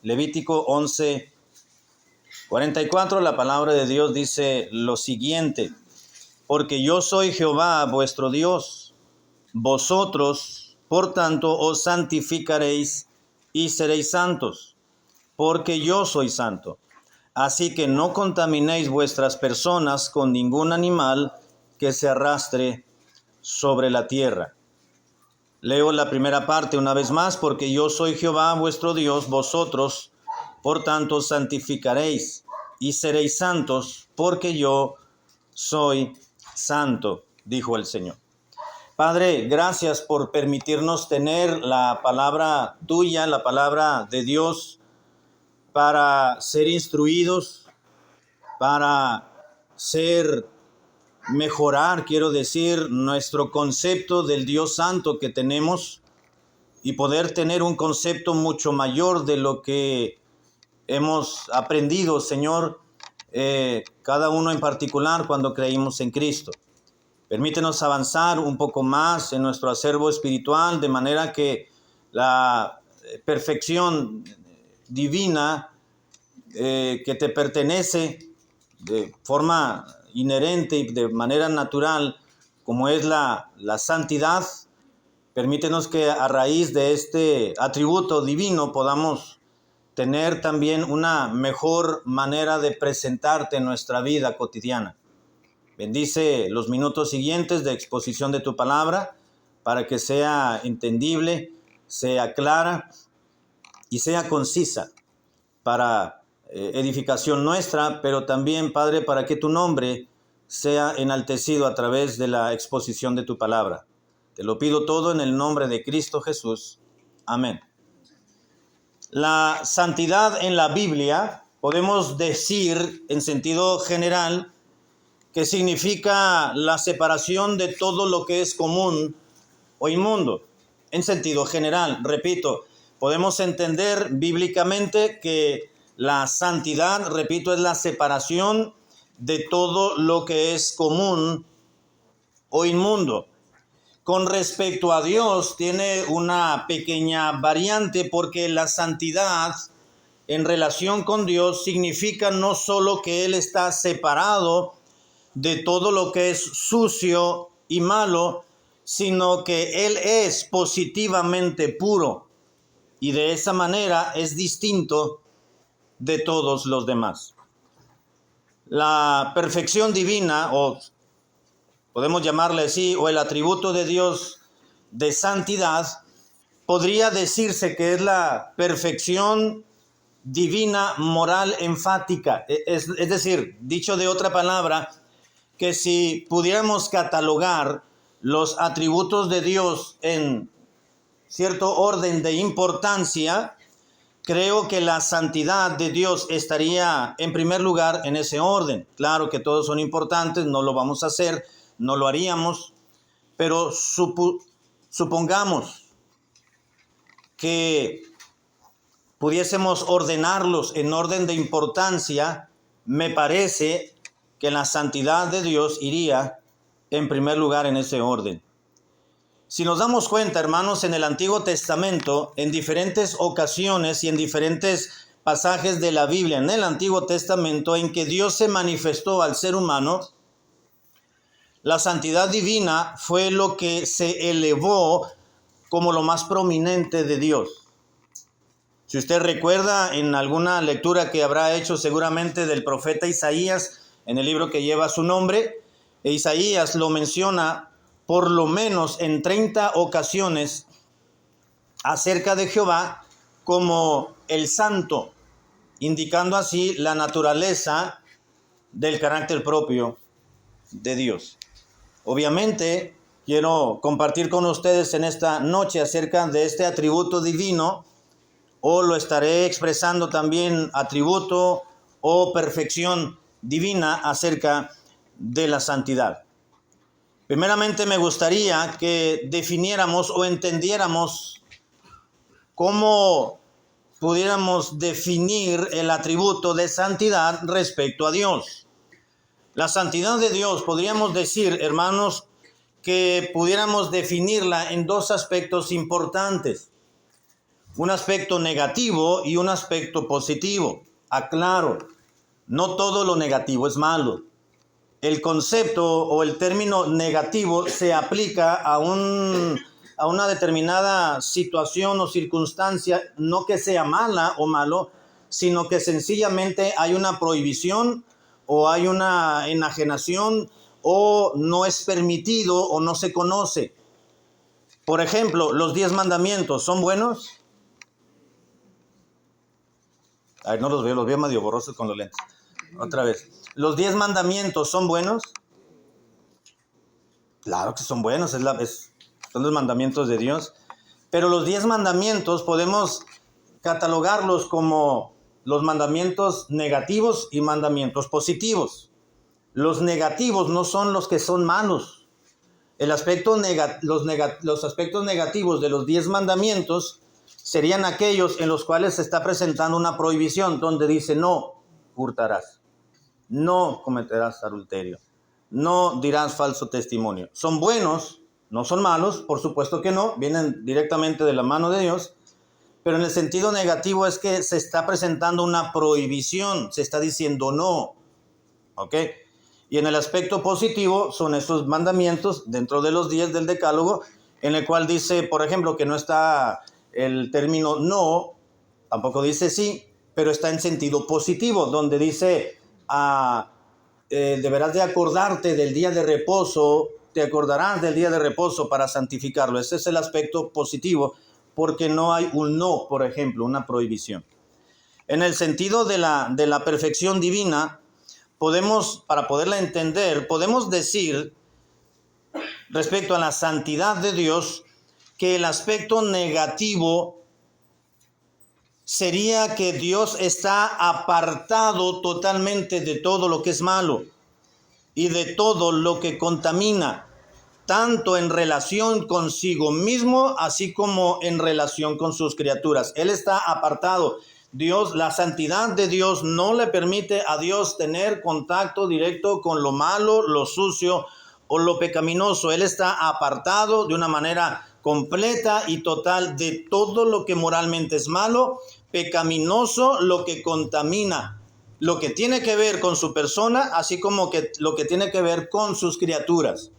Levítico 11:44, la palabra de Dios dice lo siguiente: porque yo soy Jehová vuestro Dios, vosotros, por tanto, os santificaréis y seréis santos, porque yo soy santo. Así que no contaminéis vuestras personas con ningún animal que se arrastre sobre la tierra. Leo la primera parte una vez más: porque yo soy Jehová vuestro Dios, vosotros, por tanto, os santificaréis y seréis santos, porque yo soy santo, dijo el Señor. Padre, gracias por permitirnos tener la palabra tuya, la palabra de Dios, para ser instruidos, para mejorar, quiero decir, nuestro concepto del Dios Santo que tenemos y poder tener un concepto mucho mayor de lo que hemos aprendido, Señor, cada uno en particular cuando creímos en Cristo. Permítenos avanzar un poco más en nuestro acervo espiritual, de manera que la perfección divina que te pertenece de forma inherente y de manera natural, como es la santidad, permítenos que a raíz de este atributo divino podamos tener también una mejor manera de presentarte en nuestra vida cotidiana. Bendice los minutos siguientes de exposición de tu palabra para que sea entendible, sea clara y sea concisa para edificación nuestra, pero también, Padre, para que tu nombre sea enaltecido a través de la exposición de tu palabra. Te lo pido todo en el nombre de Cristo Jesús. Amén. La santidad en la Biblia, podemos decir en sentido general, que significa la separación de todo lo que es común o inmundo. En sentido general, repito, podemos entender bíblicamente que la santidad, repito, es la separación de todo lo que es común o inmundo. Con respecto a Dios, tiene una pequeña variante, porque la santidad en relación con Dios significa no solo que Él está separado de todo lo que es sucio y malo, sino que Él es positivamente puro y de esa manera es distinto de todos los demás. La perfección divina, o podemos llamarle así, o el atributo de Dios de santidad, podría decirse que es la perfección divina moral enfática. Es decir, dicho de otra palabra, que si pudiéramos catalogar los atributos de Dios en cierto orden de importancia, creo que la santidad de Dios estaría en primer lugar en ese orden. Claro que todos son importantes, no lo vamos a hacer, no lo haríamos, pero supongamos que pudiésemos ordenarlos en orden de importancia. Me parece que la santidad de Dios iría en primer lugar en ese orden. Si nos damos cuenta, hermanos, en el Antiguo Testamento, en diferentes ocasiones y en diferentes pasajes de la Biblia, en el Antiguo Testamento, en que Dios se manifestó al ser humano, la santidad divina fue lo que se elevó como lo más prominente de Dios. Si usted recuerda en alguna lectura que habrá hecho seguramente del profeta Isaías, en el libro que lleva su nombre, Isaías lo menciona por lo menos en 30 ocasiones acerca de Jehová como el santo, indicando así la naturaleza del carácter propio de Dios. Obviamente, quiero compartir con ustedes en esta noche acerca de este atributo divino, o lo estaré expresando también atributo o perfección divina acerca de la santidad. Primeramente me gustaría que definiéramos o entendiéramos cómo pudiéramos definir el atributo de santidad respecto a Dios. La santidad de Dios, podríamos decir, hermanos, que pudiéramos definirla en dos aspectos importantes. un aspecto negativo y un aspecto positivo. Aclaro, no todo lo negativo es malo. El concepto o el término negativo se aplica a una determinada situación o circunstancia, no que sea mala o malo, sino que sencillamente hay una prohibición o hay una enajenación o no es permitido o no se conoce. Por ejemplo, los 10 mandamientos, ¿son buenos? Ay, no los veo medio borrosos con los lentes. Otra vez. ¿Los 10 mandamientos son buenos? Claro que son buenos, son los mandamientos de Dios. Pero los 10 mandamientos podemos catalogarlos como los mandamientos negativos y mandamientos positivos. Los negativos no son los que son malos. Los aspectos negativos de los 10 mandamientos serían aquellos en los cuales se está presentando una prohibición, donde dice: no hurtarás, no cometerás adulterio, no dirás falso testimonio. Son buenos, no son malos, por supuesto que no, vienen directamente de la mano de Dios, pero en el sentido negativo es que se está presentando una prohibición, se está diciendo no, ¿ok? Y en el aspecto positivo son esos mandamientos dentro de los 10 del decálogo, en el cual dice, por ejemplo, que no está el término no, tampoco dice sí, pero está en sentido positivo, donde dice deberás de acordarte del día de reposo, te acordarás del día de reposo para santificarlo. Ese es el aspecto positivo, porque no hay un no, por ejemplo, una prohibición. En el sentido de la perfección divina, para poderla entender, podemos decir respecto a la santidad de Dios que el aspecto negativo sería que Dios está apartado totalmente de todo lo que es malo y de todo lo que contamina, tanto en relación consigo mismo, así como en relación con sus criaturas. Él está apartado. La santidad de Dios no le permite a Dios tener contacto directo con lo malo, lo sucio o lo pecaminoso. Él está apartado de una manera completa y total de todo lo que moralmente es malo, pecaminoso, lo que contamina, lo que tiene que ver con su persona, así como lo que tiene que ver con sus criaturas.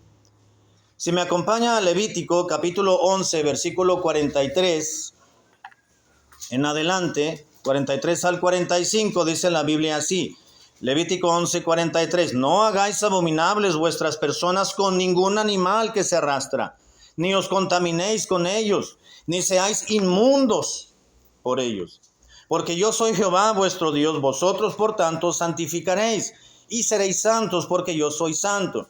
Si me acompaña a Levítico capítulo 11, versículo 43, en adelante, 43 al 45, dice la Biblia así. Levítico 11, 43. No hagáis abominables vuestras personas con ningún animal que se arrastra, ni os contaminéis con ellos, ni seáis inmundos por ellos. Porque yo soy Jehová vuestro Dios, vosotros por tanto santificaréis, y seréis santos porque yo soy santo.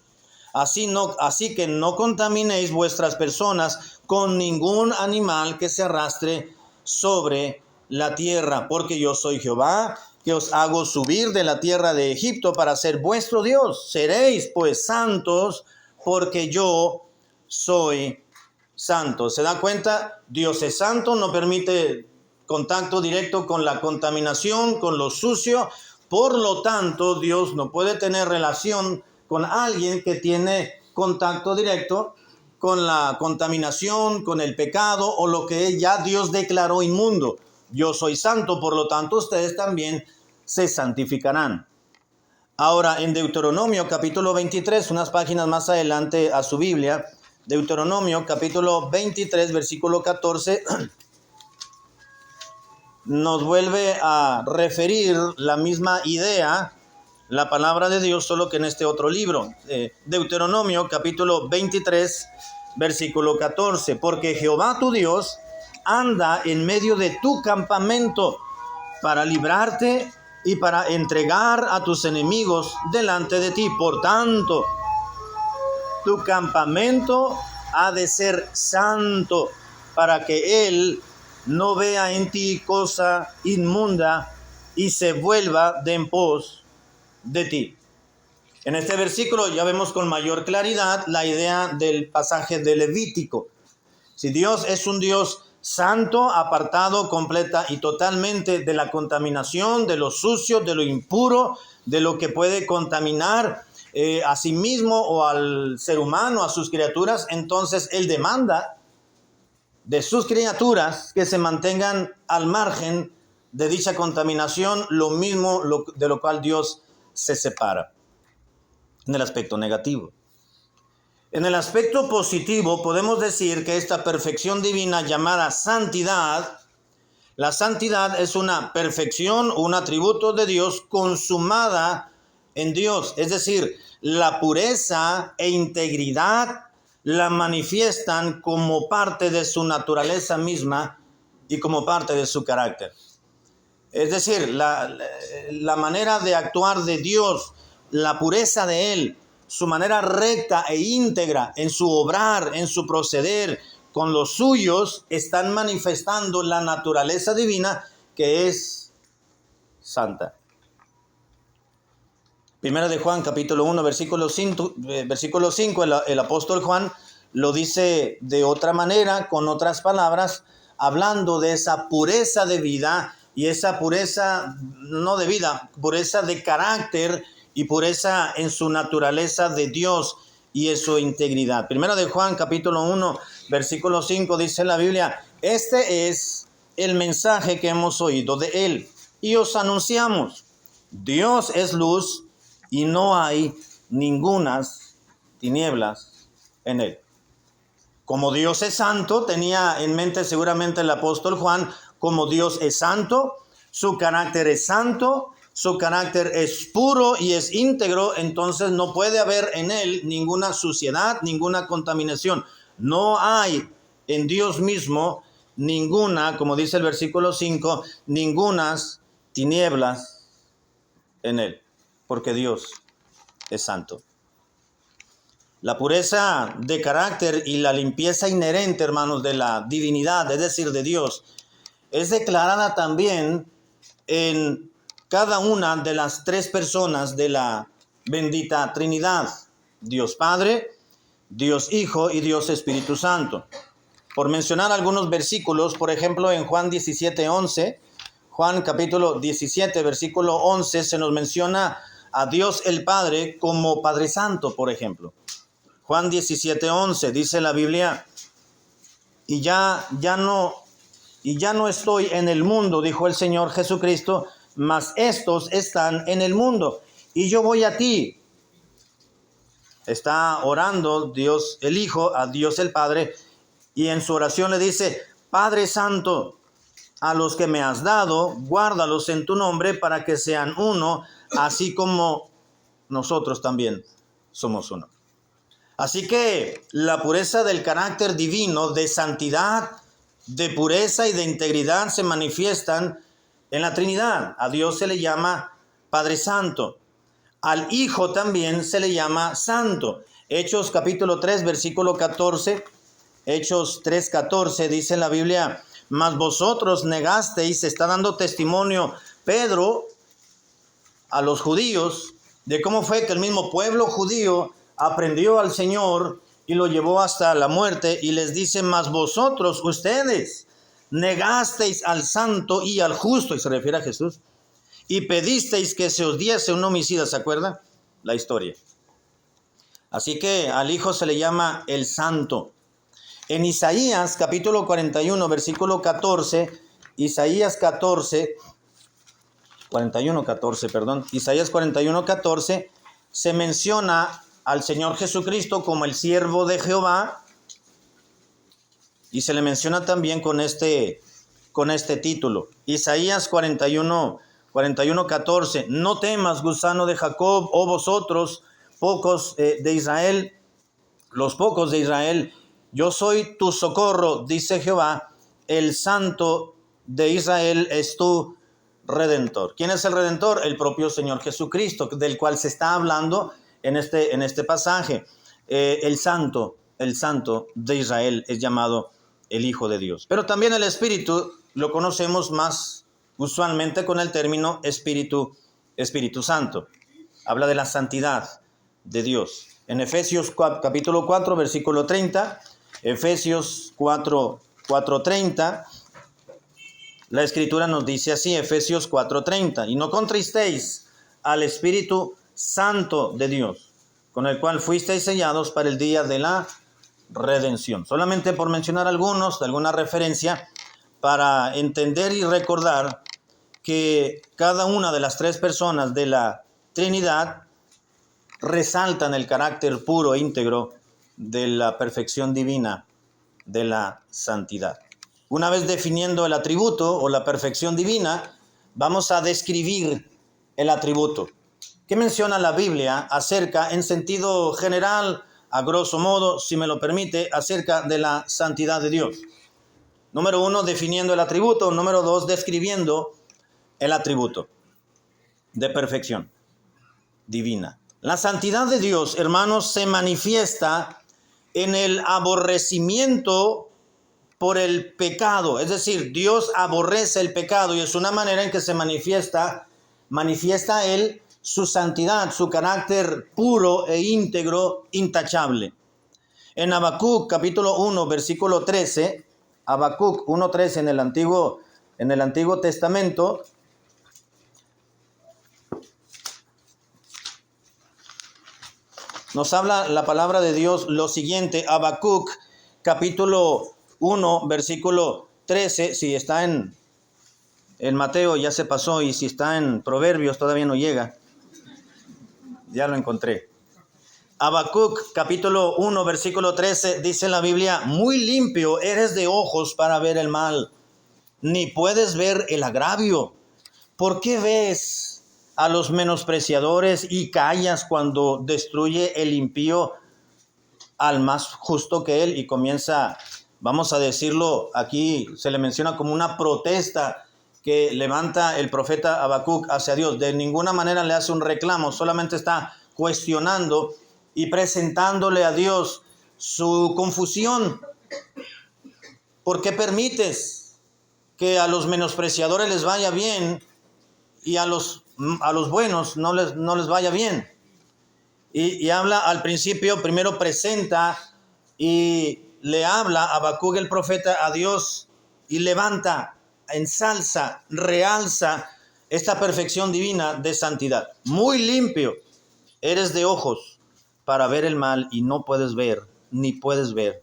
Así que no contaminéis vuestras personas con ningún animal que se arrastre sobre la tierra, porque yo soy Jehová, que os hago subir de la tierra de Egipto para ser vuestro Dios. Seréis pues santos, porque yo soy santo. ¿Se da cuenta? Dios es santo, no permite contacto directo con la contaminación, con lo sucio. Por lo tanto, Dios no puede tener relación con alguien que tiene contacto directo con la contaminación, con el pecado o lo que ya Dios declaró inmundo. Yo soy santo, por lo tanto ustedes también se santificarán. Ahora en Deuteronomio capítulo 23, unas páginas más adelante a su Biblia, Deuteronomio capítulo 23, versículo 14, nos vuelve a referir la misma idea, la palabra de Dios, solo que en este otro libro. Deuteronomio capítulo 23, versículo 14. Porque Jehová tu Dios anda en medio de tu campamento para librarte y para entregar a tus enemigos delante de ti. Por tanto, tu campamento ha de ser santo, para que Él no vea en ti cosa inmunda y se vuelva de en pos de ti. En este versículo ya vemos con mayor claridad la idea del pasaje de Levítico. Si Dios es un Dios santo, apartado completa y totalmente de la contaminación, de lo sucio, de lo impuro, de lo que puede contaminar a sí mismo o al ser humano, a sus criaturas, entonces Él demanda de sus criaturas que se mantengan al margen de dicha contaminación, lo mismo de lo cual Dios se separa, en el aspecto negativo. En el aspecto positivo podemos decir que esta perfección divina llamada santidad, la santidad es una perfección, un atributo de Dios consumada en Dios, es decir, la pureza e integridad la manifiestan como parte de su naturaleza misma y como parte de su carácter. Es decir, la manera de actuar de Dios, la pureza de Él, su manera recta e íntegra en su obrar, en su proceder con los suyos, están manifestando la naturaleza divina que es santa. Primera de Juan, capítulo 1, versículo 5, el apóstol Juan lo dice de otra manera, con otras palabras, hablando de esa pureza de vida y esa pureza, no de vida, pureza de carácter y pureza en su naturaleza de Dios y en su integridad. Primera de Juan, capítulo 1, versículo 5, dice la Biblia, este es el mensaje que hemos oído de Él y os anunciamos, Dios es luz y no hay ningunas tinieblas en Él. Como Dios es santo, tenía en mente seguramente el apóstol Juan, como Dios es santo, su carácter es santo, su carácter es puro y es íntegro, entonces no puede haber en Él ninguna suciedad, ninguna contaminación. No hay en Dios mismo ninguna, como dice el versículo 5, ningunas tinieblas en Él, porque Dios es santo. La pureza de carácter y la limpieza inherente, hermanos, de la divinidad, es decir, de Dios, es declarada también en cada una de las tres personas de la bendita Trinidad, Dios Padre, Dios Hijo y Dios Espíritu Santo. Por mencionar algunos versículos, por ejemplo, en Juan 17:11, Juan capítulo 17, versículo 11, se nos menciona a Dios el Padre como Padre Santo, por ejemplo. Juan 17:11 dice la Biblia, y ya no estoy en el mundo, dijo el Señor Jesucristo, mas estos están en el mundo, y yo voy a ti. Está orando Dios el Hijo a Dios el Padre, y en su oración le dice, Padre Santo, a los que me has dado, guárdalos en tu nombre para que sean uno, así como nosotros también somos uno. Así que la pureza del carácter divino, de santidad, de pureza y de integridad se manifiestan en la Trinidad. A Dios se le llama Padre Santo. Al Hijo también se le llama Santo. Hechos capítulo 3, versículo 14. Hechos 3:14 dice la Biblia, mas vosotros negasteis, está dando testimonio Pedro a los judíos de cómo fue que el mismo pueblo judío aprendió al Señor y lo llevó hasta la muerte, y les dice, mas vosotros, ustedes, negasteis al santo y al justo, y se refiere a Jesús, y pedisteis que se os diese un homicida, ¿se acuerda? La historia. Así que al Hijo se le llama el Santo. En Isaías capítulo 41, versículo 14, Isaías 41:14, se menciona al Señor Jesucristo como el siervo de Jehová, y se le menciona también con este título. Isaías 41:14, no temas, gusano de Jacob, oh vosotros, pocos de Israel, los pocos de Israel, yo soy tu socorro, dice Jehová, el Santo de Israel es tu Redentor. ¿Quién es el Redentor? El propio Señor Jesucristo, del cual se está hablando en este pasaje. El Santo de Israel es llamado el Hijo de Dios. Pero también el Espíritu lo conocemos más usualmente con el término Espíritu Santo. Habla de la santidad de Dios. En Efesios capítulo 4, versículo 30, Efesios 4:30, la Escritura nos dice así, Efesios 4:30, y no contristéis al Espíritu Santo de Dios, con el cual fuisteis sellados para el día de la redención. Solamente por mencionar alguna referencia para entender y recordar que cada una de las tres personas de la Trinidad resaltan el carácter puro e íntegro de la perfección divina, de la santidad. Una vez definiendo el atributo o la perfección divina, vamos a describir el atributo. ¿Qué menciona la Biblia acerca, en sentido general, a grosso modo, si me lo permite, acerca de la santidad de Dios? Número 1, definiendo el atributo. Número 2, describiendo el atributo de perfección divina. La santidad de Dios, hermanos, se manifiesta en el aborrecimiento por el pecado. Es decir, Dios aborrece el pecado y es una manera en que se manifiesta Él su santidad, su carácter puro e íntegro, intachable. En Habacuc capítulo 1, versículo 13, Habacuc 1:13 en el Antiguo Testamento, nos habla la palabra de Dios lo siguiente. Habacuc capítulo 1, versículo 13, si está en Mateo ya se pasó, y si está en Proverbios todavía no llega. Ya lo encontré. Habacuc capítulo 1, versículo 13, dice la Biblia: muy limpio eres de ojos para ver el mal, ni puedes ver el agravio. ¿Por qué ves a los menospreciadores y callas cuando destruye el impío al más justo que él? Y comienza, vamos a decirlo, aquí se le menciona como una protesta que levanta el profeta Habacuc hacia Dios. De ninguna manera le hace un reclamo, solamente está cuestionando y presentándole a Dios su confusión. ¿Por qué permites que a los menospreciadores les vaya bien y a los buenos no les vaya bien? Y habla al principio, primero presenta y le habla a Habacuc el profeta a Dios y levanta, ensalza, realza esta perfección divina de santidad. Muy limpio eres de ojos para ver el mal y no puedes ver, ni puedes ver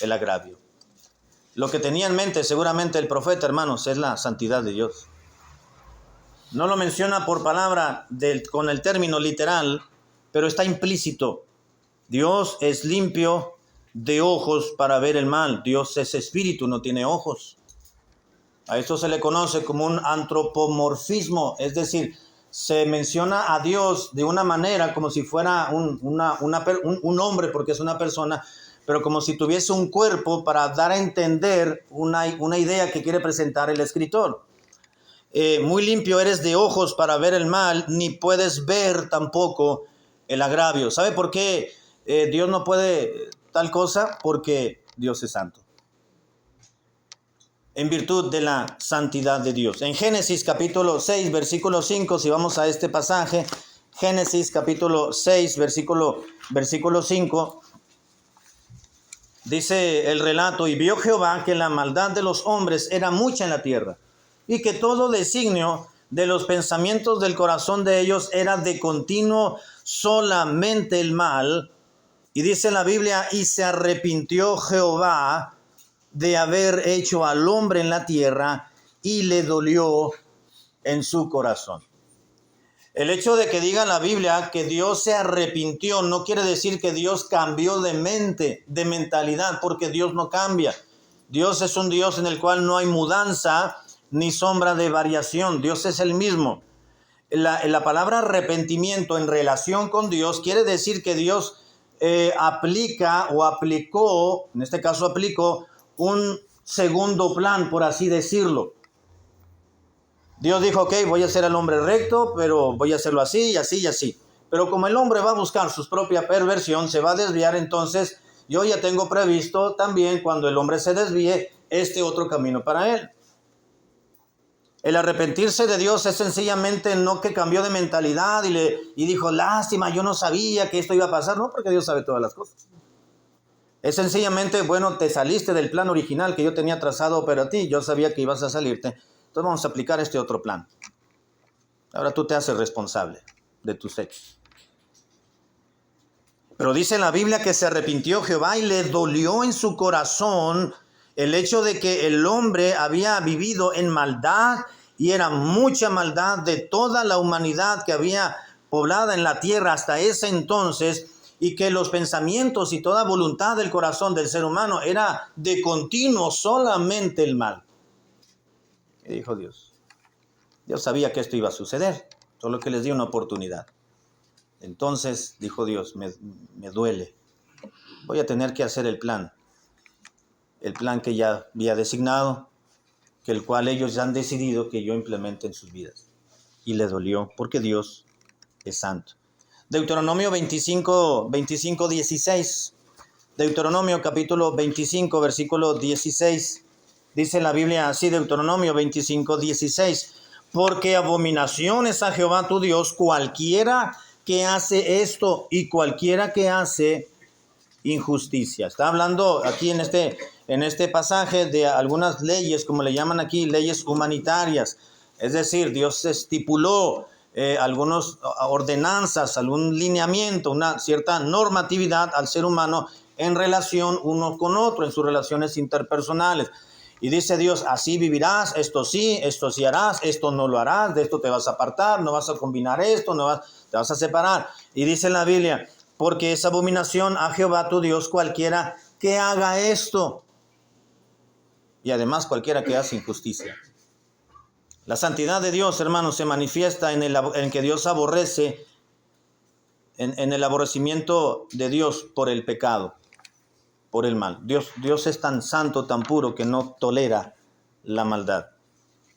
el agravio. Lo que tenía en mente seguramente el profeta, hermanos, es la santidad de Dios. No lo menciona por palabra con el término literal, pero está implícito. Dios es limpio de ojos para ver el mal. Dios es espíritu, no tiene ojos. A esto se le conoce como un antropomorfismo, es decir, se menciona a Dios de una manera como si fuera un hombre, porque es una persona, pero como si tuviese un cuerpo para dar a entender una idea que quiere presentar el escritor. Muy limpio eres de ojos para ver el mal, ni puedes ver tampoco el agravio. ¿Sabe por qué Dios no puede tal cosa? Porque Dios es santo. En virtud de la santidad de Dios. En Génesis capítulo 6, versículo 5, si vamos a este pasaje, Génesis capítulo 6, versículo 5, dice el relato: y vio Jehová que la maldad de los hombres era mucha en la tierra, y que todo designio de los pensamientos del corazón de ellos era de continuo solamente el mal. Y dice la Biblia: y se arrepintió Jehová de haber hecho al hombre en la tierra, y le dolió en su corazón. El hecho de que diga la Biblia que Dios se arrepintió no quiere decir que Dios cambió de mente, de mentalidad, porque Dios no cambia. Dios es un Dios en el cual no hay mudanza ni sombra de variación. Dios es el mismo. La palabra arrepentimiento en relación con Dios quiere decir que Dios aplica o aplicó, en este caso aplicó, un segundo plan, por así decirlo. Dios dijo: ok, voy a hacer al hombre recto, pero voy a hacerlo así y así y así. Pero como el hombre va a buscar su propia perversión, se va a desviar, entonces yo ya tengo previsto también, cuando el hombre se desvíe, este otro camino para él. El arrepentirse de Dios es sencillamente no que cambió de mentalidad y dijo: lástima, yo no sabía que esto iba a pasar. No, porque Dios sabe todas las cosas. Es sencillamente: bueno, te saliste del plan original que yo tenía trazado para ti, yo sabía que ibas a salirte, entonces vamos a aplicar este otro plan. Ahora tú te haces responsable de tus hechos. Pero dice la Biblia que se arrepintió Jehová y le dolió en su corazón el hecho de que el hombre había vivido en maldad, y era mucha maldad de toda la humanidad que había poblada en la tierra hasta ese entonces, y que los pensamientos y toda voluntad del corazón del ser humano era de continuo solamente el mal. ¿Qué dijo Dios? Dios sabía que esto iba a suceder, solo que les dio una oportunidad. Entonces dijo Dios, me duele, voy a tener que hacer el plan que ya había designado, que el cual ellos ya han decidido que yo implemente en sus vidas. Y le dolió porque Dios es santo. Deuteronomio 25, 16. Deuteronomio capítulo 25, versículo 16. Dice la Biblia así, Deuteronomio 25, 16. Porque abominación es a Jehová tu Dios cualquiera que hace esto y cualquiera que hace injusticia. Está hablando aquí en este pasaje de algunas leyes, como le llaman aquí, leyes humanitarias. Es decir, Dios estipuló algunas ordenanzas, algún lineamiento, una cierta normatividad al ser humano en relación uno con otro, en sus relaciones interpersonales. Y dice Dios, así vivirás, esto sí harás, esto no lo harás, de esto te vas a apartar, no vas a combinar esto, te vas a separar. Y dice la Biblia, porque es abominación a Jehová tu Dios cualquiera que haga esto, y además cualquiera que hace injusticia. La santidad de Dios, hermanos, se manifiesta en que Dios aborrece, en el aborrecimiento de Dios por el pecado, por el mal. Dios es tan santo, tan puro, que no tolera la maldad.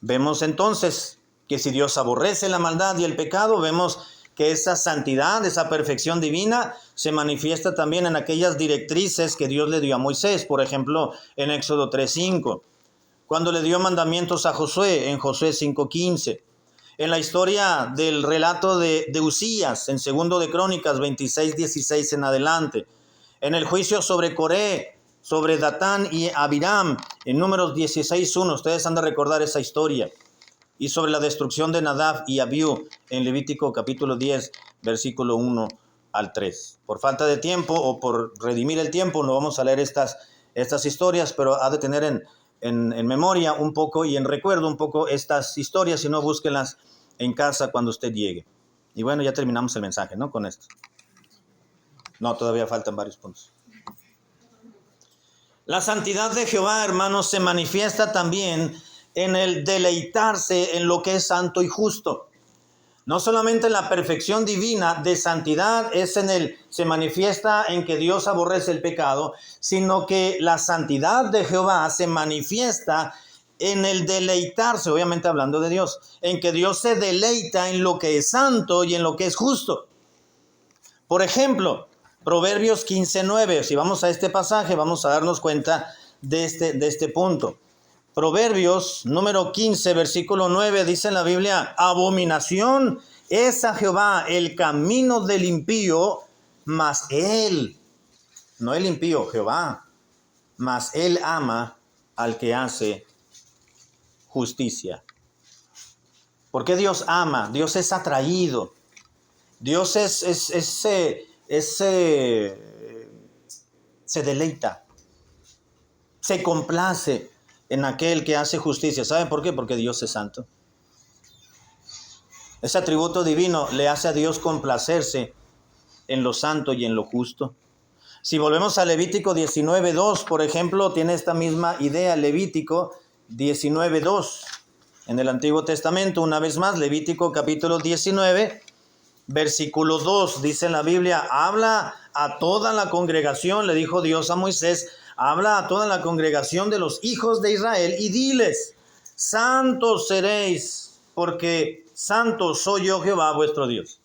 Vemos entonces que si Dios aborrece la maldad y el pecado, vemos que esa santidad, esa perfección divina se manifiesta también en aquellas directrices que Dios le dio a Moisés. Por ejemplo, en Éxodo 3:5. Cuando le dio mandamientos a Josué, en Josué 5:15. En la historia del relato de Usías, en 2 de Crónicas 26:16 en adelante. En el juicio sobre Coré, sobre Datán y Abiram, en Números 16:1. Ustedes han de recordar esa historia. Y sobre la destrucción de Nadab y Abiú, en Levítico capítulo 10, versículo 1 al 3. Por falta de tiempo o por redimir el tiempo, no vamos a leer estas historias, pero ha de tener en memoria un poco y en recuerdo un poco estas historias, si no, búsquenlas en casa cuando usted llegue. Y bueno, ya terminamos el mensaje, ¿no? Con esto. No, todavía faltan varios puntos. La santidad de Jehová, hermanos, se manifiesta también en el deleitarse en lo que es santo y justo. No solamente la perfección divina de santidad se manifiesta en que Dios aborrece el pecado, sino que la santidad de Jehová se manifiesta en el deleitarse, obviamente hablando de Dios, en que Dios se deleita en lo que es santo y en lo que es justo. Por ejemplo, Proverbios 15:9, si vamos a este pasaje vamos a darnos cuenta de este punto. Proverbios número 15, versículo 9, dice en la Biblia, abominación es a Jehová el camino del impío, mas él, no el impío, Jehová, mas él ama al que hace justicia. ¿Por qué Dios ama? Dios es atraído. Dios se deleita, se complace en aquel que hace justicia. ¿Saben por qué? Porque Dios es santo. Ese atributo divino le hace a Dios complacerse en lo santo y en lo justo. Si volvemos a Levítico 19:2, por ejemplo, tiene esta misma idea. Levítico 19:2. En el Antiguo Testamento, una vez más, Levítico capítulo 19, versículo 2, dice en la Biblia, habla a toda la congregación, le dijo Dios a Moisés, habla a toda la congregación de los hijos de Israel y diles, santos seréis, porque santo soy yo Jehová vuestro Dios.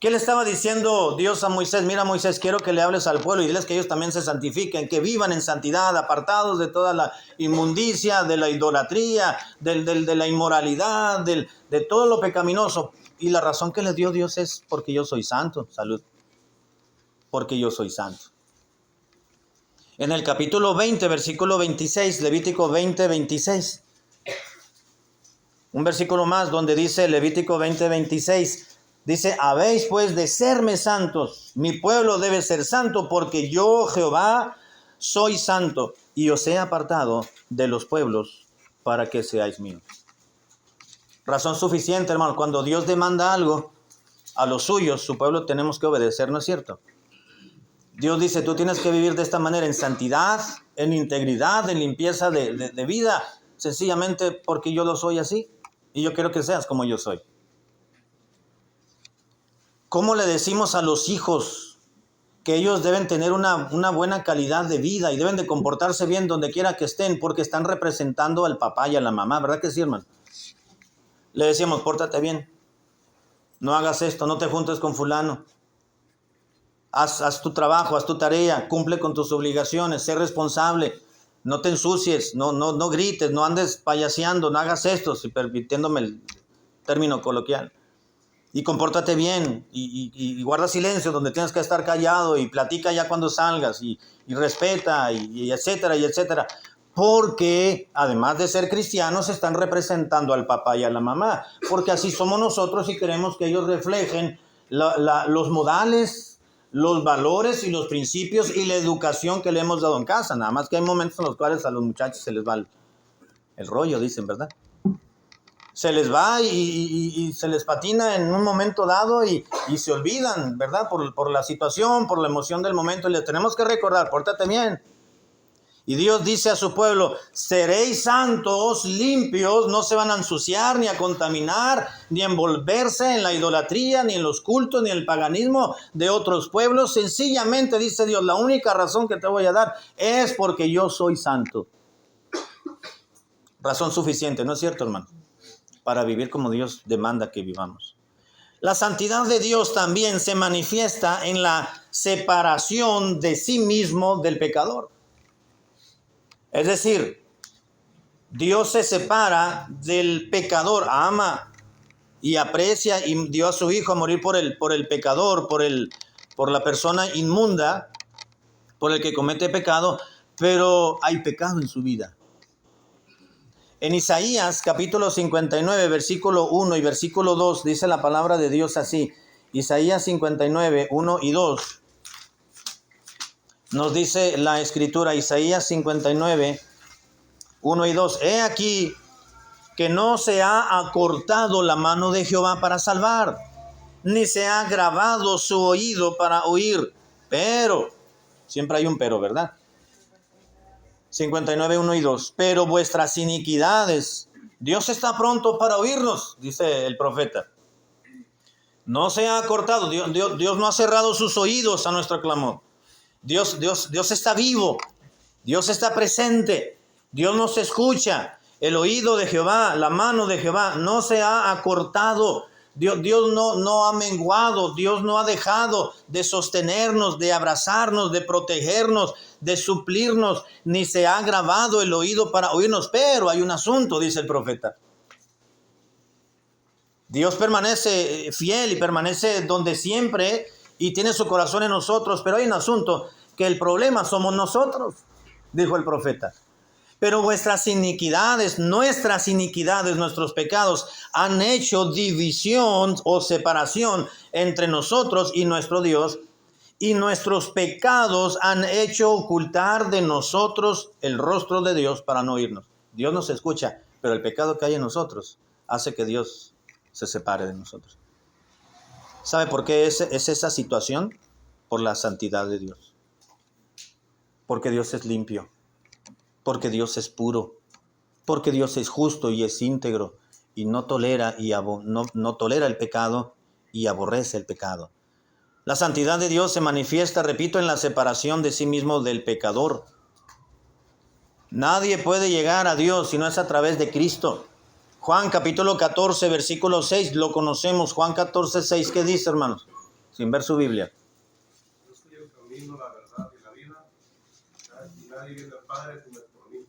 ¿Qué le estaba diciendo Dios a Moisés? Mira, Moisés, quiero que le hables al pueblo y diles que ellos también se santifiquen, que vivan en santidad, apartados de toda la inmundicia, de la idolatría, de la inmoralidad, de todo lo pecaminoso. Y la razón que les dio Dios es porque yo soy santo. Salud. Porque yo soy santo. En el capítulo 20, versículo 26, Levítico 20, 26. Un versículo más donde dice Levítico 20, 26. Dice, habéis pues de serme santos. Mi pueblo debe ser santo porque yo, Jehová, soy santo y os he apartado de los pueblos para que seáis míos. Razón suficiente, hermano. Cuando Dios demanda algo a los suyos, su pueblo tenemos que obedecer, ¿no es cierto? Dios dice, tú tienes que vivir de esta manera en santidad, en integridad, en limpieza de vida, sencillamente porque yo lo soy así y yo quiero que seas como yo soy. ¿Cómo le decimos a los hijos que ellos deben tener una buena calidad de vida y deben de comportarse bien donde quiera que estén porque están representando al papá y a la mamá? ¿Verdad que sí, hermano? Le decíamos, pórtate bien, no hagas esto, no te juntes con fulano, haz tu trabajo, haz tu tarea, cumple con tus obligaciones, sé responsable, no te ensucies, no grites, no andes payaseando, no hagas esto, si permitiéndome el término coloquial. Y compórtate bien y guarda silencio donde tienes que estar callado y platica ya cuando salgas y respeta y etcétera y etcétera. Porque además de ser cristianos están representando al papá y a la mamá. Porque así somos nosotros y queremos que ellos reflejen los modales, los valores y los principios y la educación que le hemos dado en casa. Nada más que hay momentos en los cuales a los muchachos se les va el rollo, dicen, ¿verdad? Se les va y se les patina en un momento dado y se olvidan, ¿verdad? Por la situación, por la emoción del momento. Y les tenemos que recordar, pórtate bien. Y Dios dice a su pueblo, seréis santos, limpios, no se van a ensuciar, ni a contaminar, ni a envolverse en la idolatría, ni en los cultos, ni en el paganismo de otros pueblos. Sencillamente, dice Dios, la única razón que te voy a dar es porque yo soy santo. Razón suficiente, ¿no es cierto, hermano? Para vivir como Dios demanda que vivamos. La santidad de Dios también se manifiesta en la separación de sí mismo del pecador. Es decir, Dios se separa del pecador, ama y aprecia y dio a su Hijo a morir por el pecador, por la persona inmunda, por el que comete pecado, pero hay pecado en su vida. En Isaías capítulo 59, versículo 1 y versículo 2, dice la palabra de Dios así. Isaías 59, 1 y 2. Nos dice la escritura, Isaías 59, 1 y 2. He aquí que no se ha acortado la mano de Jehová para salvar, ni se ha agravado su oído para oír. Pero, siempre hay un pero, ¿verdad? 59, 1 y 2. Pero vuestras iniquidades, Dios está pronto para oírnos, dice el profeta. No se ha acortado, Dios no ha cerrado sus oídos a nuestro clamor. Dios está vivo, Dios está presente, Dios nos escucha. El oído de Jehová, la mano de Jehová no se ha acortado. Dios no ha menguado, Dios no ha dejado de sostenernos, de abrazarnos, de protegernos, de suplirnos, ni se ha agravado el oído para oírnos. Pero hay un asunto, dice el profeta. Dios permanece fiel y permanece donde siempre y tiene su corazón en nosotros, pero hay un asunto, que el problema somos nosotros, dijo el profeta. Pero vuestras iniquidades, nuestros pecados han hecho división o separación entre nosotros y nuestro Dios, y nuestros pecados han hecho ocultar de nosotros el rostro de Dios para no oírnos. Dios nos escucha, pero el pecado que hay en nosotros hace que Dios se separe de nosotros. ¿Sabe por qué es esa situación? Por la santidad de Dios. Porque Dios es limpio. Porque Dios es puro. Porque Dios es justo y es íntegro. Y no tolera el pecado y aborrece el pecado. La santidad de Dios se manifiesta, repito, en la separación de sí mismo del pecador. Nadie puede llegar a Dios si no es a través de Cristo. Juan capítulo 14, versículo 6, lo conocemos. Juan 14, 6, ¿qué dice, hermanos? Sin ver su Biblia. Yo soy el camino, la verdad y la vida, y nadie viene al Padre sino por mí.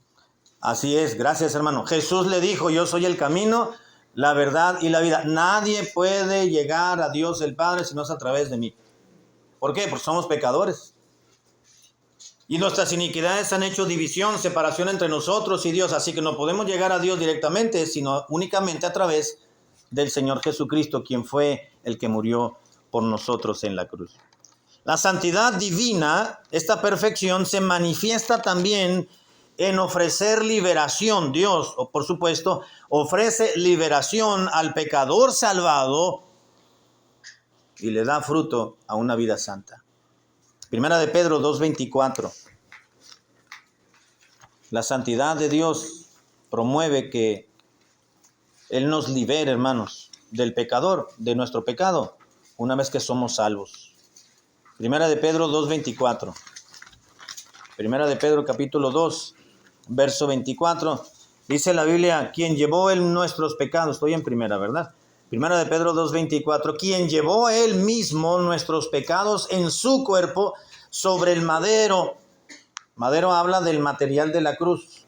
Así es, gracias, hermano. Jesús le dijo, yo soy el camino, la verdad y la vida. Nadie puede llegar a Dios el Padre si no es a través de mí. ¿Por qué? Porque somos pecadores. Y nuestras iniquidades han hecho división, separación entre nosotros y Dios. Así que no podemos llegar a Dios directamente, sino únicamente a través del Señor Jesucristo, quien fue el que murió por nosotros en la cruz. La santidad divina, esta perfección, se manifiesta también en ofrecer liberación. Dios, por supuesto, ofrece liberación al pecador salvado y le da fruto a una vida santa. Primera de Pedro 2:24. La santidad de Dios promueve que Él nos libere, hermanos, del pecador, de nuestro pecado, una vez que somos salvos. Primera de Pedro 2:24. Primera de Pedro capítulo 2, verso 24. Dice la Biblia, quien llevó Él nuestros pecados. Estoy en primera, ¿verdad? Primera de Pedro 2:24. Quien llevó Él mismo nuestros pecados en su cuerpo sobre el madero. Madero habla del material de la cruz.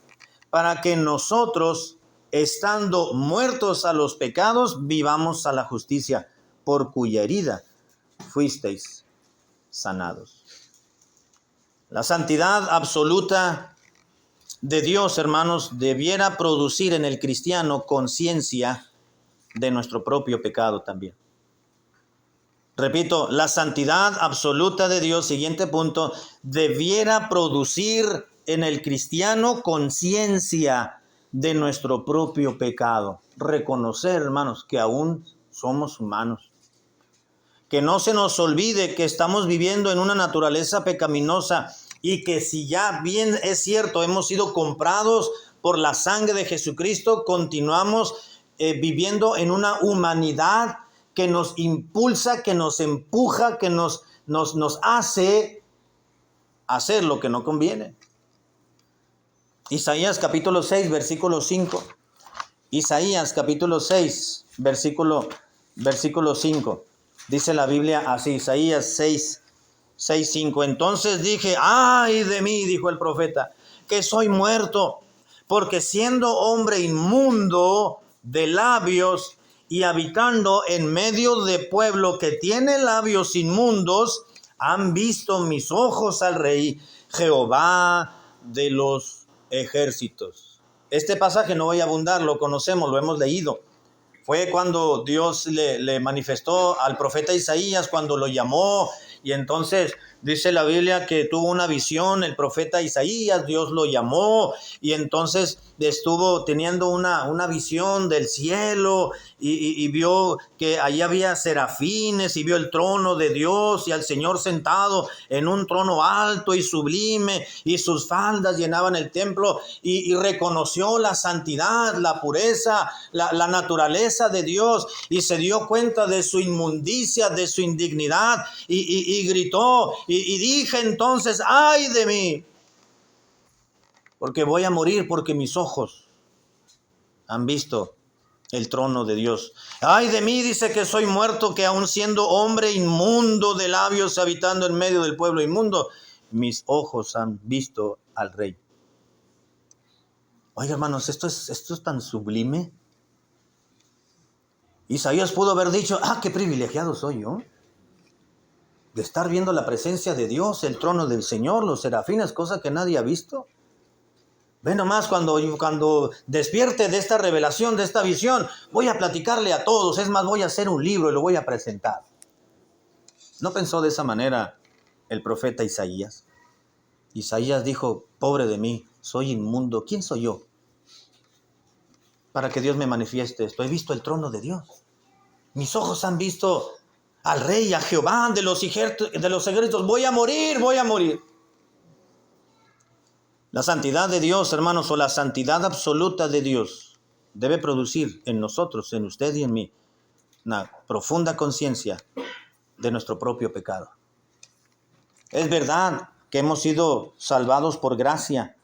Para que nosotros, estando muertos a los pecados, vivamos a la justicia, por cuya herida fuisteis sanados. La santidad absoluta de Dios, hermanos, debiera producir en el cristiano conciencia de nuestro propio pecado también. Repito, la santidad absoluta de Dios, siguiente punto, debiera producir en el cristiano conciencia de nuestro propio pecado. Reconocer, hermanos, que aún somos humanos. Que no se nos olvide que estamos viviendo en una naturaleza pecaminosa y que si ya bien es cierto, hemos sido comprados por la sangre de Jesucristo, continuamos viviendo en una humanidad que nos impulsa, que nos empuja, que nos hace hacer lo que no conviene. Isaías capítulo 6, versículo 5. Isaías capítulo 6, versículo 5. Dice la Biblia así, Isaías 6, 5. Entonces dije, ay de mí, dijo el profeta, que soy muerto, porque siendo hombre inmundo de labios y habitando en medio de pueblo que tiene labios inmundos, han visto mis ojos al Rey, Jehová de los ejércitos. Este pasaje no voy a abundar, lo conocemos, lo hemos leído. Fue cuando Dios le manifestó al profeta Isaías, cuando lo llamó, y entonces dice la Biblia que tuvo una visión el profeta Isaías, Dios lo llamó, y entonces estuvo teniendo una visión del cielo, y vio que allí había serafines, y vio el trono de Dios, y al Señor sentado en un trono alto y sublime, y sus faldas llenaban el templo, y reconoció la santidad, la pureza, la naturaleza de Dios, y se dio cuenta de su inmundicia, de su indignidad, y gritó, y dije entonces, ay de mí, porque voy a morir, porque mis ojos han visto el trono de Dios. Ay de mí, dice, que soy muerto, que aun siendo hombre inmundo de labios, habitando en medio del pueblo inmundo, mis ojos han visto al Rey. Oiga, hermanos, esto es tan sublime. Isaías pudo haber dicho, qué privilegiado soy yo de estar viendo la presencia de Dios, el trono del Señor, los serafines, cosa que nadie ha visto. Ve nomás, cuando despierte de esta revelación, de esta visión, voy a platicarle a todos. Es más, voy a hacer un libro y lo voy a presentar. ¿No pensó de esa manera el profeta Isaías? Isaías dijo, pobre de mí, soy inmundo. ¿Quién soy yo para que Dios me manifieste esto? He visto el trono de Dios. Mis ojos han visto al Rey, a Jehová de los ejércitos. Voy a morir. La santidad de Dios, hermanos, o la santidad absoluta de Dios, debe producir en nosotros, en usted y en mí, una profunda conciencia de nuestro propio pecado. Es verdad que hemos sido salvados por gracia.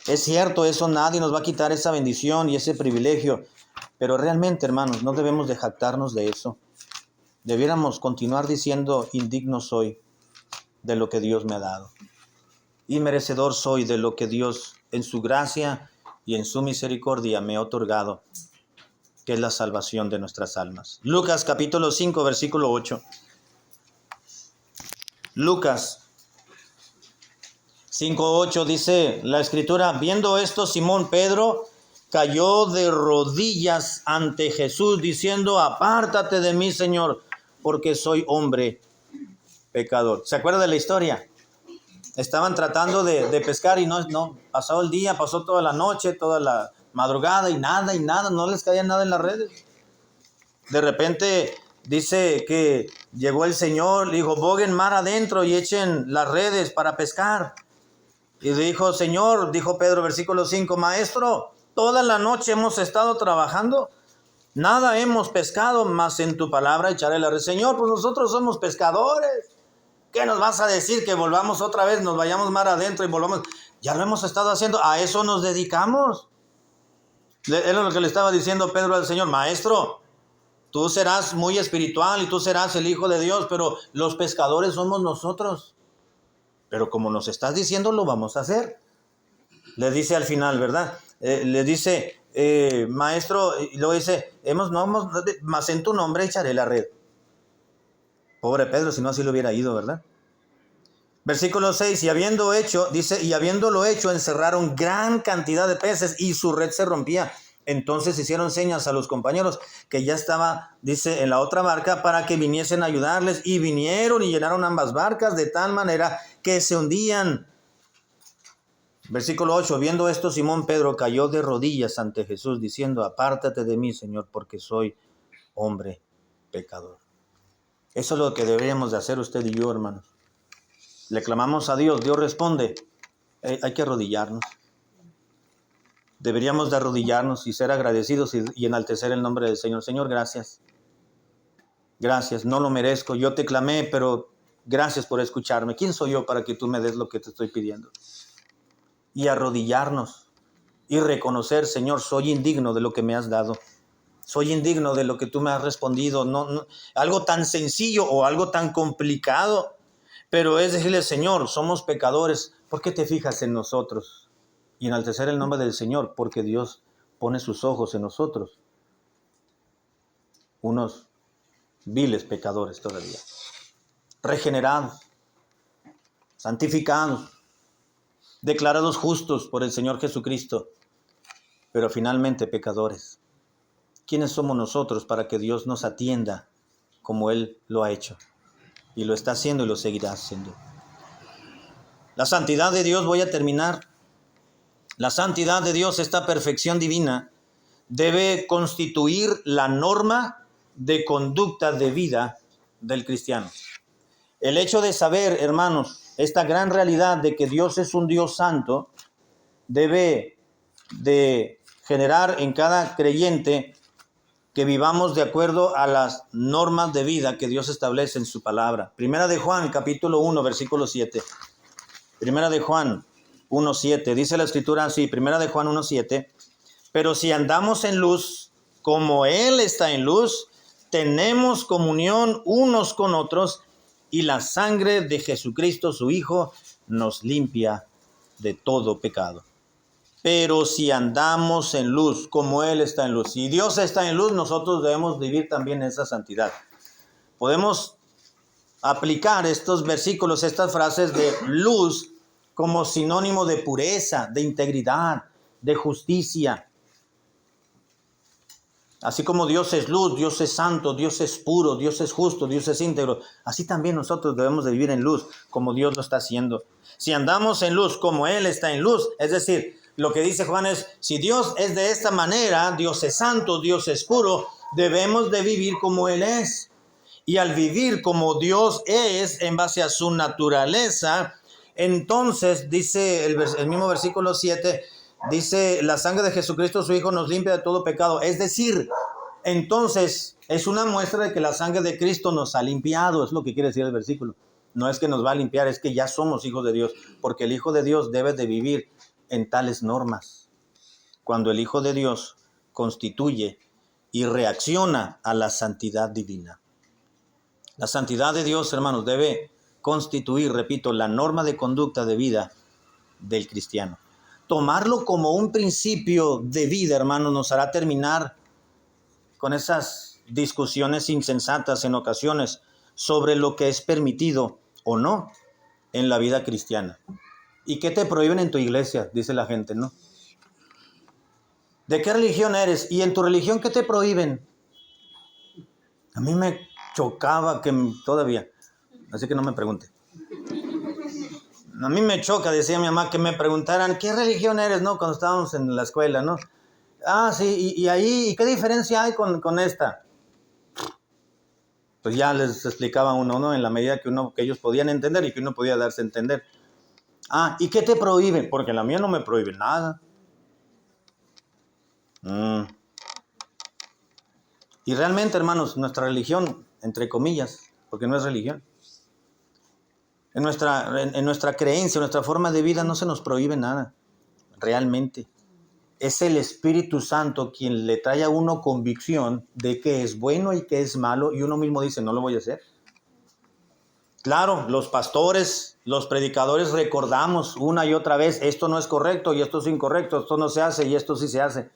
Es cierto, eso nadie nos va a quitar esa bendición y ese privilegio. Pero realmente, hermanos, no debemos de jactarnos de eso. Debiéramos continuar diciendo, indigno soy de lo que Dios me ha dado. Y merecedor soy de lo que Dios en su gracia y en su misericordia me ha otorgado, que es la salvación de nuestras almas. Lucas capítulo 5, versículo 8. Lucas 5:8 dice la Escritura, viendo esto, Simón Pedro cayó de rodillas ante Jesús, diciendo, apártate de mí, Señor, porque soy hombre pecador. ¿Se acuerda de la historia? Estaban tratando de pescar y no, pasó el día, pasó toda la noche, toda la madrugada y nada, no les caía nada en las redes. De repente dice que llegó el Señor, le dijo, boguen mar adentro y echen las redes para pescar. Y dijo, Señor, dijo Pedro, versículo 5, Maestro, toda la noche hemos estado trabajando, nada hemos pescado, mas en tu palabra echaré la red. Señor, pues nosotros somos pescadores. ¿Qué nos vas a decir? Que volvamos otra vez, nos vayamos mar adentro y volvamos. Ya lo hemos estado haciendo, a eso nos dedicamos. Es lo que le estaba diciendo Pedro al Señor, Maestro, tú serás muy espiritual y tú serás el Hijo de Dios, pero los pescadores somos nosotros. Pero como nos estás diciendo, lo vamos a hacer. Le dice al final, ¿verdad? Le dice, Maestro, y luego dice, mas en tu nombre echaré la red. Pobre Pedro, si no así lo hubiera ido, ¿verdad? Versículo 6, y habiéndolo hecho, encerraron gran cantidad de peces y su red se rompía. Entonces hicieron señas a los compañeros que ya estaba, dice, en la otra barca para que viniesen a ayudarles. Y vinieron y llenaron ambas barcas de tal manera que se hundían. Versículo 8, viendo esto, Simón Pedro cayó de rodillas ante Jesús, diciendo, apártate de mí, Señor, porque soy hombre pecador. Eso es lo que deberíamos de hacer usted y yo, hermanos. Le clamamos a Dios, Dios responde. Hay que arrodillarnos. Deberíamos de arrodillarnos y ser agradecidos y enaltecer el nombre del Señor. Señor, gracias. Gracias, no lo merezco. Yo te clamé, pero gracias por escucharme. ¿Quién soy yo para que tú me des lo que te estoy pidiendo? Y arrodillarnos y reconocer, Señor, soy indigno de lo que me has dado. Soy indigno de lo que tú me has respondido. No, algo tan sencillo o algo tan complicado. Pero es decirle, Señor, somos pecadores. ¿Por qué te fijas en nosotros? Y enaltecer el nombre del Señor, porque Dios pone sus ojos en nosotros. Unos viles pecadores todavía. Regenerados, santificados, declarados justos por el Señor Jesucristo, pero finalmente pecadores. ¿Quiénes somos nosotros para que Dios nos atienda como Él lo ha hecho? Y lo está haciendo y lo seguirá haciendo. La santidad de Dios, voy a terminar. La santidad de Dios, esta perfección divina, debe constituir la norma de conducta de vida del cristiano. El hecho de saber, hermanos, esta gran realidad de que Dios es un Dios santo, debe de generar en cada creyente que vivamos de acuerdo a las normas de vida que Dios establece en su palabra. Primera de Juan, capítulo 1, versículo 7. Primera de Juan 1, 7. Dice la escritura así, Primera de Juan 1, 7. Pero si andamos en luz, como Él está en luz, tenemos comunión unos con otros, y la sangre de Jesucristo, su Hijo, nos limpia de todo pecado. Pero si andamos en luz, como Él está en luz, si Dios está en luz, nosotros debemos vivir también esa santidad. Podemos aplicar estos versículos, estas frases de luz, como sinónimo de pureza, de integridad, de justicia. Así como Dios es luz, Dios es santo, Dios es puro, Dios es justo, Dios es íntegro, así también nosotros debemos de vivir en luz, como Dios lo está haciendo. Si andamos en luz, como Él está en luz, es decir, lo que dice Juan es, si Dios es de esta manera, Dios es santo, Dios es puro, debemos de vivir como Él es. Y al vivir como Dios es, en base a su naturaleza, entonces, dice el mismo versículo 7, dice, la sangre de Jesucristo, su Hijo, nos limpia de todo pecado. Es decir, entonces, es una muestra de que la sangre de Cristo nos ha limpiado, es lo que quiere decir el versículo. No es que nos va a limpiar, es que ya somos hijos de Dios, porque el Hijo de Dios debe de vivir en tales normas. Cuando el Hijo de Dios constituye y reacciona a la santidad divina. La santidad de Dios, hermanos, debe constituir, repito, la norma de conducta de vida del cristiano. Tomarlo como un principio de vida, hermanos, nos hará terminar con esas discusiones insensatas en ocasiones sobre lo que es permitido o no en la vida cristiana. ¿Y qué te prohíben en tu iglesia? Dice la gente, ¿no? ¿De qué religión eres? ¿Y en tu religión qué te prohíben? A mí me chocaba todavía. Así que no me pregunte. A mí me choca, decía mi mamá, que me preguntaran, ¿qué religión eres, no? Cuando estábamos en la escuela, ¿no? Ah, sí, y ahí, ¿qué diferencia hay con esta? Pues ya les explicaba uno, ¿no? En la medida que ellos podían entender y que uno podía darse a entender. Ah, ¿y qué te prohíbe? Porque la mía no me prohíbe nada. Y realmente, hermanos, nuestra religión, entre comillas, porque no es religión, en nuestra creencia, en nuestra forma de vida no se nos prohíbe nada, realmente. Es el Espíritu Santo quien le trae a uno convicción de que es bueno y que es malo, y uno mismo dice, no lo voy a hacer. Claro, los pastores, los predicadores recordamos una y otra vez, esto no es correcto y esto es incorrecto, esto no se hace y esto sí se hace,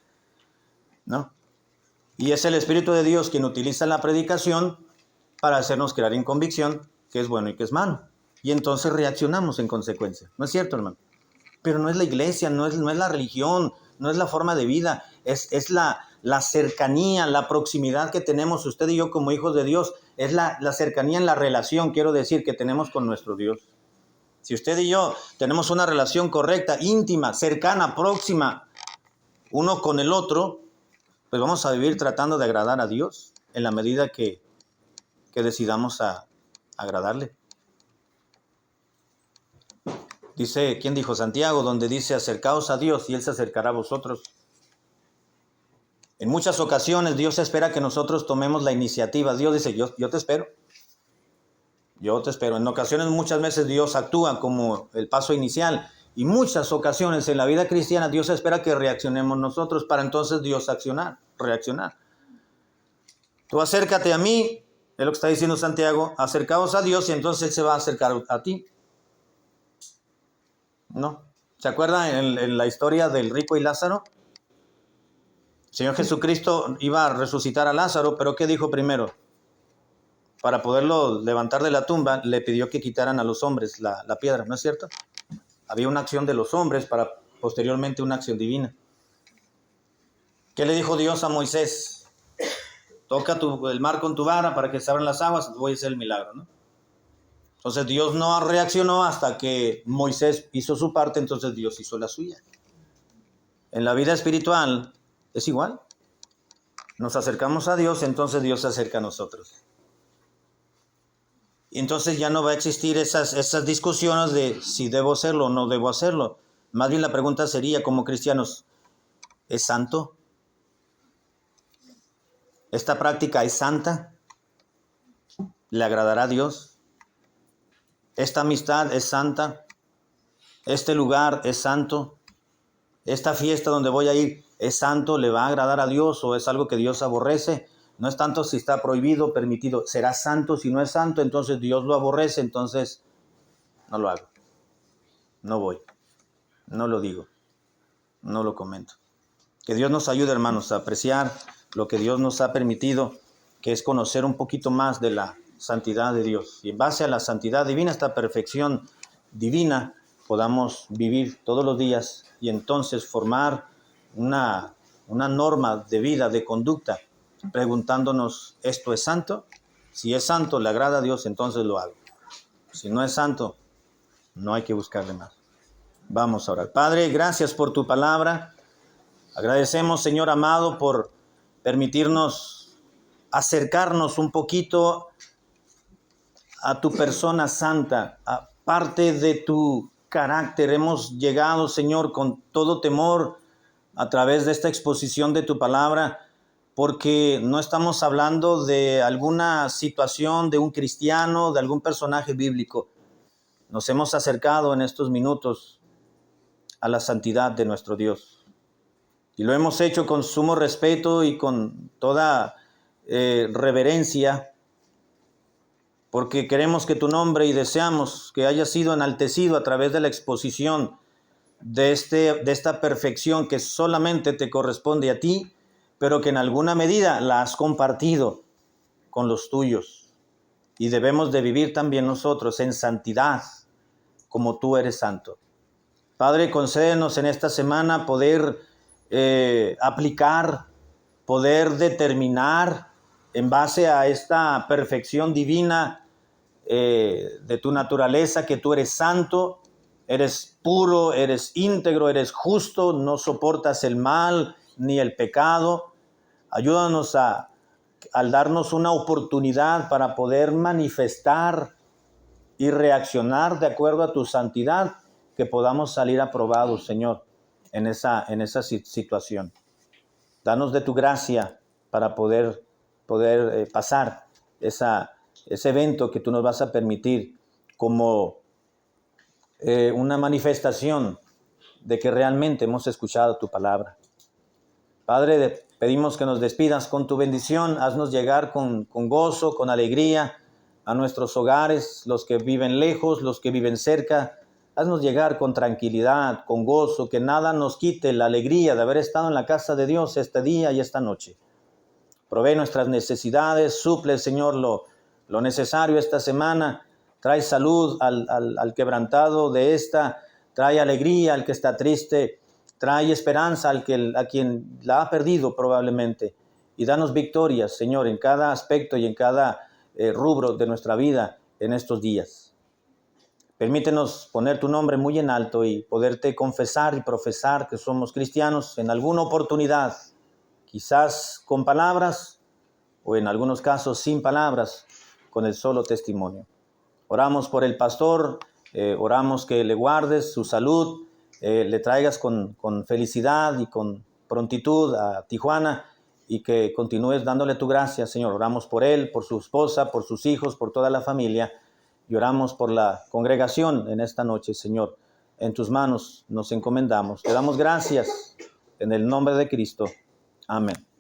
¿no? Y es el Espíritu de Dios quien utiliza la predicación para hacernos crear en convicción que es bueno y que es malo. Y entonces reaccionamos en consecuencia. ¿No es cierto, hermano? Pero no es la iglesia, no es la religión, no es la forma de vida, es la cercanía, la proximidad que tenemos usted y yo como hijos de Dios, es la cercanía en la relación, quiero decir, que tenemos con nuestro Dios. Si usted y yo tenemos una relación correcta, íntima, cercana, próxima, uno con el otro, pues vamos a vivir tratando de agradar a Dios en la medida que decidamos agradarle. Dice, ¿quién dijo? Santiago, donde dice, acercaos a Dios y Él se acercará a vosotros. En muchas ocasiones Dios espera que nosotros tomemos la iniciativa. Dios dice, yo te espero. Yo te espero. En ocasiones, muchas veces Dios actúa como el paso inicial. Y muchas ocasiones en la vida cristiana Dios espera que reaccionemos nosotros para entonces Dios reaccionar. Tú acércate a mí, es lo que está diciendo Santiago, acercaos a Dios y entonces Él se va a acercar a ti. ¿No? ¿Se acuerdan en la historia del rico y Lázaro? El Señor Jesucristo iba a resucitar a Lázaro, pero ¿qué dijo primero? Para poderlo levantar de la tumba, le pidió que quitaran a los hombres la piedra, ¿no es cierto? Había una acción de los hombres para posteriormente una acción divina. ¿Qué le dijo Dios a Moisés? Toca el mar con tu vara para que se abran las aguas, voy a hacer el milagro, ¿no? Entonces Dios no reaccionó hasta que Moisés hizo su parte, entonces Dios hizo la suya. En la vida espiritual es igual. Nos acercamos a Dios, entonces Dios se acerca a nosotros. Y entonces ya no va a existir esas discusiones de si debo hacerlo o no debo hacerlo. Más bien la pregunta sería, como cristianos, ¿es santo? ¿Esta práctica es santa? ¿Le agradará a Dios? ¿Esta amistad es santa? ¿Este lugar es santo? ¿Esta fiesta donde voy a ir es santo? ¿Le va a agradar a Dios o es algo que Dios aborrece? No es tanto si está prohibido, permitido. ¿Será santo? Si no es santo, entonces Dios lo aborrece, entonces no lo hago. No voy. No lo digo. No lo comento. Que Dios nos ayude, hermanos, a apreciar lo que Dios nos ha permitido, que es conocer un poquito más de la santidad de Dios. Y en base a la santidad divina, esta perfección divina, podamos vivir todos los días y entonces formar una norma de vida, de conducta, preguntándonos, ¿esto es santo? Si es santo, le agrada a Dios, entonces lo hago. Si no es santo, no hay que buscarle más. Vamos a orar. Padre, gracias por tu palabra. Agradecemos, Señor amado, por permitirnos acercarnos un poquito a tu persona santa, a parte de tu carácter. Hemos llegado, Señor, con todo temor a través de esta exposición de tu palabra, porque no estamos hablando de alguna situación de un cristiano, de algún personaje bíblico. Nos hemos acercado en estos minutos a la santidad de nuestro Dios. Y lo hemos hecho con sumo respeto y con toda reverencia, porque queremos que tu nombre y deseamos que haya sido enaltecido a través de la exposición de esta perfección que solamente te corresponde a ti, pero que en alguna medida la has compartido con los tuyos. Y debemos de vivir también nosotros en santidad, como tú eres santo. Padre, concédenos en esta semana poder aplicar, poder determinar en base a esta perfección divina de tu naturaleza, que tú eres santo, eres puro, eres íntegro, eres justo, no soportas el mal ni el pecado. Ayúdanos al darnos una oportunidad para poder manifestar y reaccionar de acuerdo a tu santidad, que podamos salir aprobados, Señor, en esa situación. Danos de tu gracia para poder pasar ese evento que tú nos vas a permitir como una manifestación de que realmente hemos escuchado tu palabra. Padre, pedimos que nos despidas con tu bendición. Haznos llegar con gozo, con alegría a nuestros hogares, los que viven lejos, los que viven cerca. Haznos llegar con tranquilidad, con gozo, que nada nos quite la alegría de haber estado en la casa de Dios este día y esta noche. Provee nuestras necesidades, suple, Señor, lo necesario esta semana. Trae salud al quebrantado de esta, trae alegría al que está triste, trae esperanza a quien la ha perdido probablemente. Y danos victorias, Señor, en cada aspecto y en cada rubro de nuestra vida en estos días. Permítenos poner tu nombre muy en alto y poderte confesar y profesar que somos cristianos en alguna oportunidad, quizás con palabras o en algunos casos sin palabras, con el solo testimonio. Oramos por el pastor, oramos que le guardes su salud, le traigas con felicidad y con prontitud a Tijuana y que continúes dándole tu gracia, Señor. Oramos por él, por su esposa, por sus hijos, por toda la familia y oramos por la congregación en esta noche, Señor. En tus manos nos encomendamos. Te damos gracias en el nombre de Cristo. Amén.